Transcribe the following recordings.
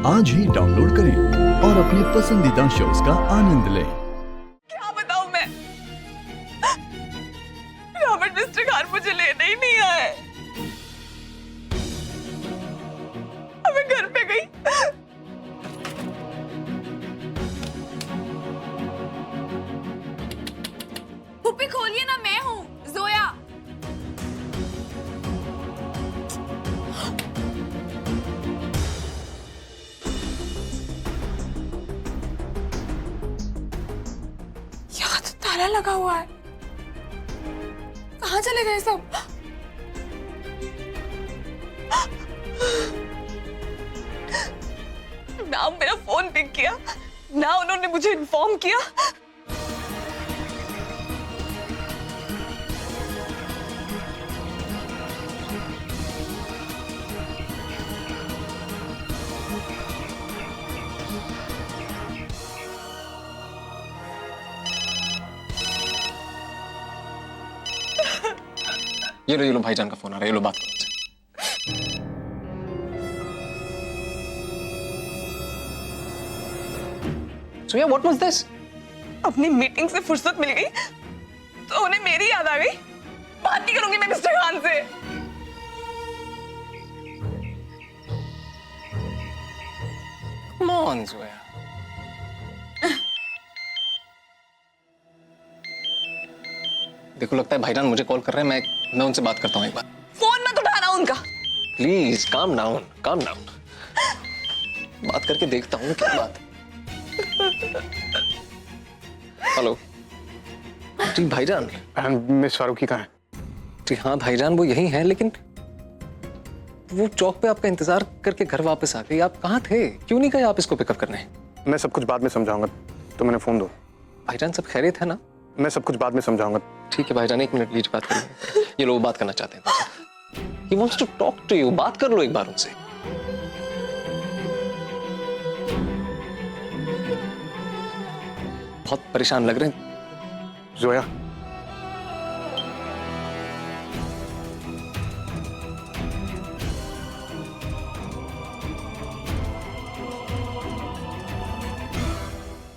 आज ही डाउनलोड करें और अपने पसंदीदा शोज का आनंद लें। क्या बताऊं मैं? रॉबर्ट मिस्टर खान मुझे लेने ही नहीं आए। मैं घर पे गई, पुप्पी खोलिए ना, मैं हूँ जोया। यहाँ तो ताला लगा हुआ है, कहाँ चले गए सब? ना मेरा फोन पिक किया, ना उन्होंने मुझे इन्फॉर्म किया। ये लो भाईजान का फोन आ रहा है, ये लो बात करो उनसे। So yeah, what was this? अपनी मीटिंग से फुर्सत मिल गई तो उन्हें मेरी याद आ गई। बात नहीं करूंगी मैं मिस्टर खान से। Come on, Zoya. देखो लगता है भाईजान मुझे कॉल कर रहे हैं, मैं उनसे बात करता हूँ एक बार। फोन मत उठाना उनका। Please calm down, calm down. बात करके देखता हूँ क्या बात है। हेलो जी भाईजान। मिस फारूकी कहाँ है? जी हाँ भाईजान, वो यही है, लेकिन वो चौक पे आपका इंतजार करके घर वापस आ गई। आप कहाँ थे? क्यों नहीं गए आप इसको पिकअप करने? मैं सब कुछ बाद में समझाऊंगा, तो मैंने फोन दो। भाईजान सब खैरियत है ना? मैं सब कुछ बाद में समझाऊंगा। ठीक है भाईजान, एक मिनट प्लीज बात करिए। ये लोग बात करना चाहते हैं। He wants to talk to you. बात कर लो एक बार उनसे। बहुत परेशान लग रहे हैं। जोया,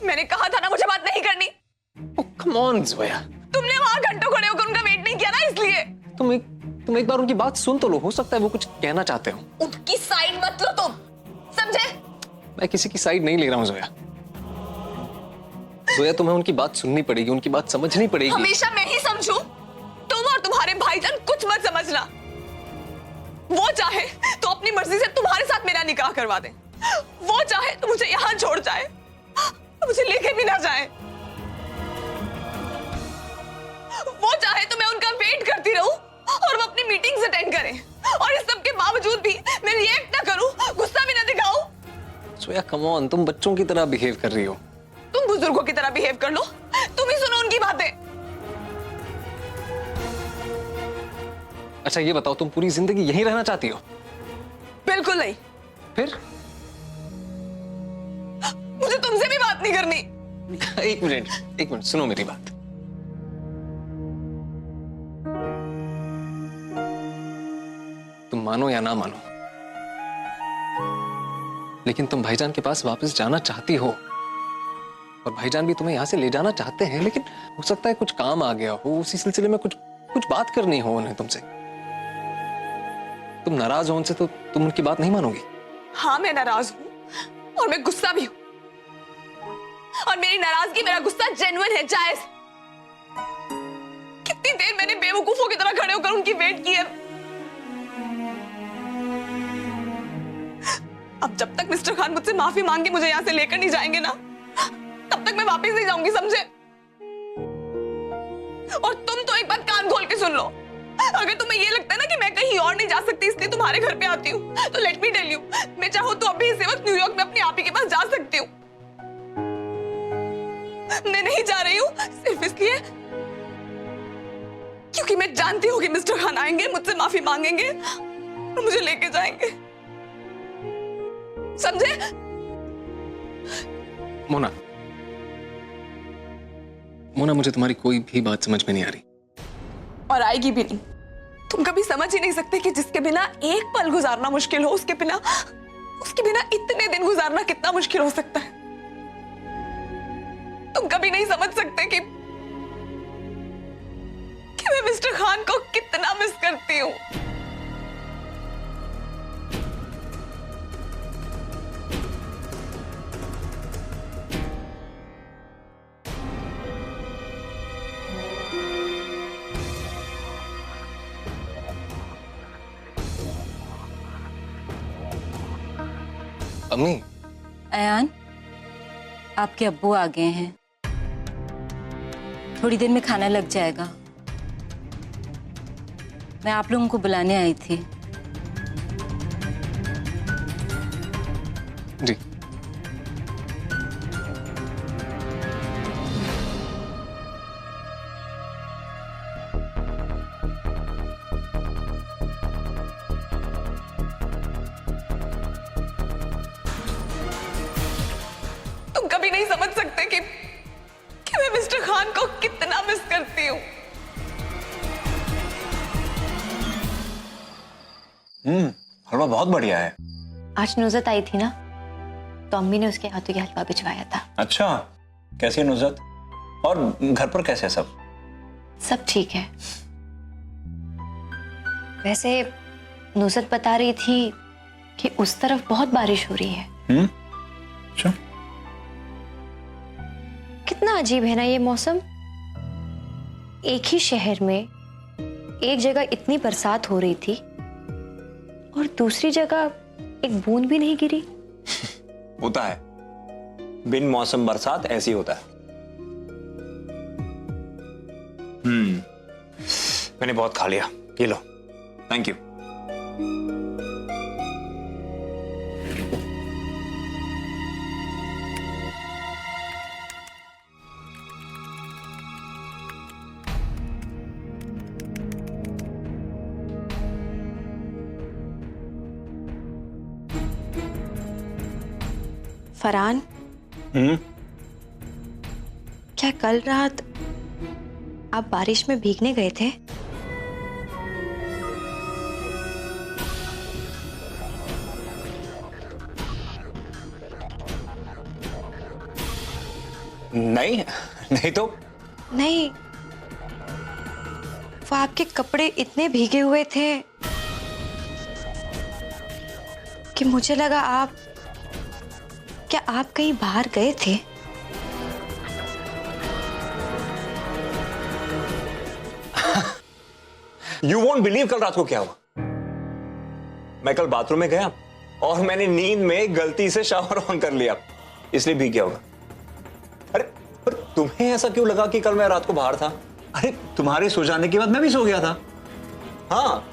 मैंने कहा था ना मुझे बात नहीं करनी। Oh, come on, Zoya. तुमने वहां घंटों खड़े होकर उनका वेट नहीं किया ना, इसलिए। तुम एक बार उनकी बात सुन तो लो, हो सकता है वो कुछ कहना चाहते हो। उनकी साइड मत लो तुम, समझे? मैं किसी की साइड नहीं ले रहा हूँ जोया। जोया तुम्हें उनकी बात सुननी पड़ेगी, उनकी बात समझनी पड़ेगी। हमेशा मैं ही समझूं? तुम और तुम्हारे भाईजान कुछ मत समझना। वो चाहे तो अपनी मर्जी से तुम्हारे साथ मेरा निकाह करवा दे, वो चाहे तो मुझे यहाँ छोड़ जाए, मुझे लेके भी ना जाए। वो चाहे तो मैं उनका वेट करती रहूं और वो अपनी मीटिंग्स अटेंड करें, और इस सब के बावजूद भी मैं रिएक्ट ना करूं, गुस्सा भी ना दिखाऊं। जोया कम ऑन, तुम बच्चों की तरह बिहेव कर रही हो। तुम बुजुर्गों की तरह बिहेव कर लो, तुम ही सुनो उनकी बातें। अच्छा ये बताओ, तुम पूरी जिंदगी यहीं रहना चाहती हो? बिल्कुल नहीं। फिर? मुझे तुमसे भी बात नहीं करनी। एक मिनट सुनो मेरी बात। तुम मानो या ना मानो, लेकिन तुम भाईजान के पास वापस जाना चाहती हो, और भाईजान भी तुम्हें यहां से ले जाना चाहते हैं, लेकिन हो सकता है कुछ काम आ गया हो, उसी सिलसिले में कुछ बात करनी हो उन्हें तुमसे। तुम नाराज हो उनसे तो तुम उनकी बात नहीं मानोगी? हाँ मैं नाराज हूँ और मैं गुस्सा भी हूँ, और मेरी नाराजगी, मेरा गुस्सा जेन्युइन है, जायज। कितनी देर मैंने बेवकूफों की तरह खड़े होकर उनकी वेट की है। अब जब तक मिस्टर खान मुझसे माफी मांग के मुझे यहाँ से लेकर नहीं जाएंगे ना, तब तक मैं वापस नहीं जाऊंगी, समझे? और तुम तो एक बात कान खोल के सुन लो, अगर तुम्हें ये लगता है ना कि मैं कहीं और नहीं जा सकती इसलिए तुम्हारे घर पे आती हूँ, तो लेट मी टेल यू, मैं चाहूँ तो अभी इसी वक्त न्यूयॉर्क में अपनी आपी के पास जा सकती हूँ। मैं नहीं जा रही हूँ सिर्फ इसलिए क्योंकि मैं जानती हूँ कि मिस्टर खान आएंगे, मुझसे माफी मांगेंगे और मुझे लेके जाएंगे, समझे? मोना, मुझे तुम्हारी कोई भी बात समझ में नहीं आ रही, और आएगी भी नहीं। तुम कभी समझ ही नहीं सकते कि जिसके बिना एक पल गुजारना मुश्किल हो, उसके बिना उसके बिना इतने दिन गुजारना कितना मुश्किल हो सकता है। तुम कभी नहीं समझ सकते कि मैं मिस्टर खान को कितना मिस करती हूँ। अम्मी, अयान, आपके अब्बू आ गए हैं। थोड़ी देर में खाना लग जाएगा। मैं आप लोगों को बुलाने आई थी। जी। तुम कभी नहीं समझ सकते कि मैं मिस्टर खान को कितना मिस करती हूँ। हलवा बहुत बढ़िया है। आज नुज़त आई थी ना, तो अम्मी ने उसके हाथों की हलवा भिजवाया था। अच्छा, कैसी है नुज़त? और घर पर कैसे है सब? सब ठीक है। वैसे नुज़त बता रही थी कि उस तरफ बहुत बारिश हो रही है। अच्छा। कितना अजीब है ना ये मौसम। एक ही शहर में एक जगह इतनी बरसात हो रही थी और दूसरी जगह एक बूंद भी नहीं गिरी। होता है, बिन मौसम बरसात ऐसी होता है। मैंने बहुत खा लिया, ये लो। Thank you. फरहान, क्या कल रात आप बारिश में भीगने गए थे? नहीं, नहीं तो। नहीं, वो आपके कपड़े इतने भीगे हुए थे कि मुझे लगा क्या आप कहीं बाहर गए थे? यू वोंट बिलीव कल रात को क्या हुआ। मैं कल बाथरूम में गया और मैंने नींद में गलती से शावर ऑन कर लिया, इसलिए भीग गया होगा। अरे पर तुम्हें ऐसा क्यों लगा कि कल मैं रात को बाहर था? अरे तुम्हारे सो जाने के बाद मैं भी सो गया था। हाँ।